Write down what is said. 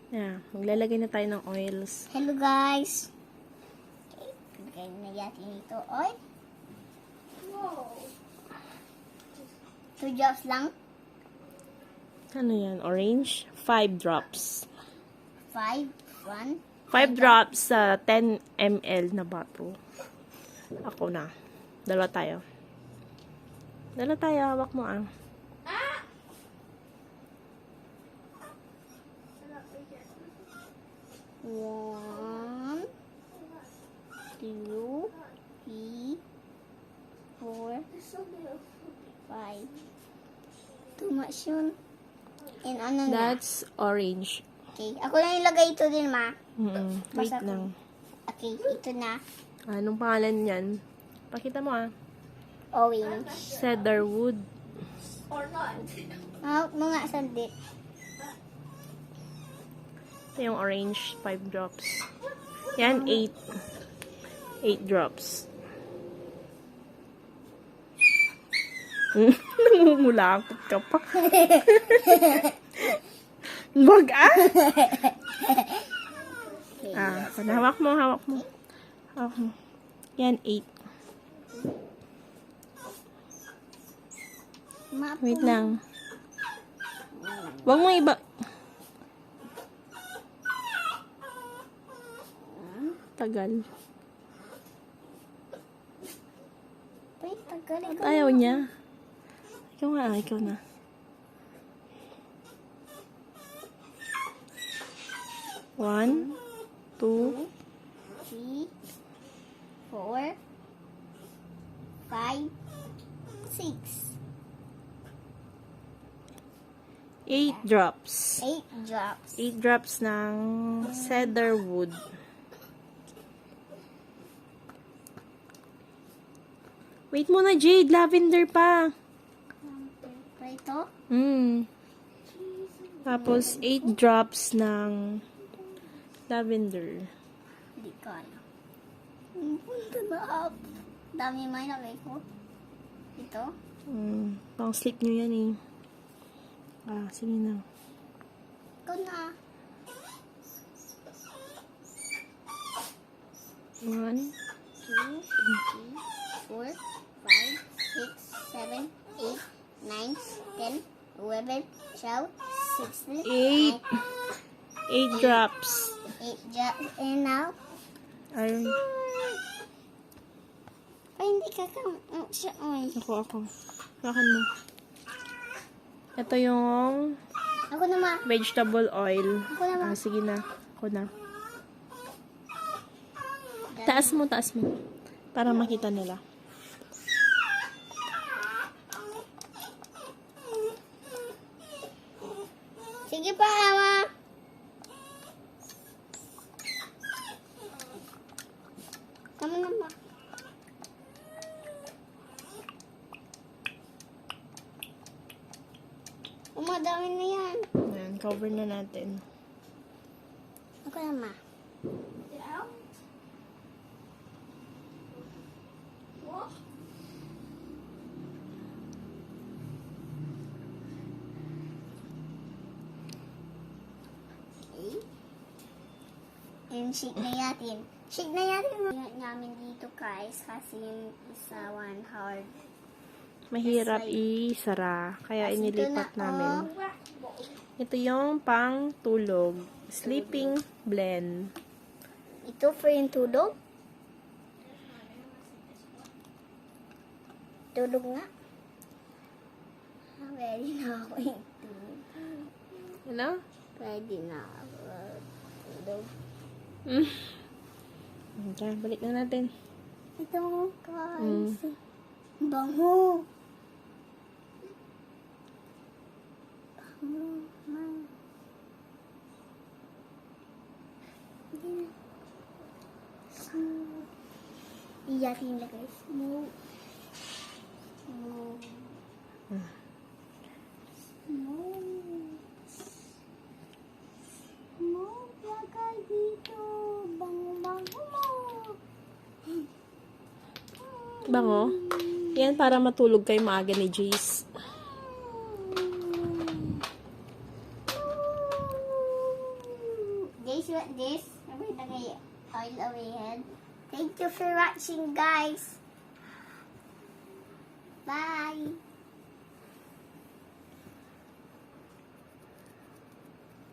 Yeah, maglalagay na tayo ng oils. Hello guys. Okay, lagyan na natin ito oil. Wow. 2 drops lang. Ano yan? Orange? 5 drops. 5. 1. 5 drops sa 10 ml na bottle. Ako na. Dalawa tayo. Hawak mo ah. One, 2, 3, 4, 5. Too much yun. And ano na? That's orange. Okay. Ako lang ilagay ito din, ma. Wait Basta lang. Okay, ito na. Anong pangalan niyan? Pakita mo ah. Orange. Cedarwood. Mga sandit. Ito yung orange, 5 drops. Yan, 8. 8 drops. Namumulakot ka pa. Wag ah! Hawak mo. Hawak mo. Yan, 8. Wait lang. Wag mo iba. Tagal. Wait, tagal. Ayaw niya. Ikaw na. One, 2, 3, 4, 5, 6. 8 drops. 8 drops. 8 drops ng cedarwood. Wait muna, Jade. Lavender pa. Ito? Tapos, 8 drops ng lavender. Hindi ko alam. Punta na up. Dami may nalagay ko. Ito? Pang sleep nyo yan eh. Sige na. Ikaw na. 1, 2, 3, 4, 5, 6, 7, 8, 9, 10, 11, 12, 16, 8. 8 drops. 8 drops. And now? Ayun. Ay, hindi ka siya. Ako. Hakan mo. Ito yung Ako na, ma. vegetable oil. Ako na, ma. Sige na. Ako na. Taas mo. Para makita nila. Sige pa, ma. Tama na, ma. Umadami na yan. Ayan, cover na natin. Ako na, ma. Okay. And shake na natin. Shake na natin namin dito, guys. Kasi yung isa one hard. Mahirap isara. Kaya Kasi inilipat ito na, namin. Ito yung pang tulog. Sleeping blend. Ito for yung tulog. Tulog nga. Ready na ako yung tulog. Ano? Ready na ako. Tulog. Okay, balik na natin. Ito, guys. Bango. Bango, ma. Smooth. Iyakin nila, guys. Smooth. Smooth. Smooth. Smooth. Lagay dito. Bango-bango mo. Bango? Yan para matulog kayo maaga ni Jace. oil away head. Thank you for watching, guys. Bye.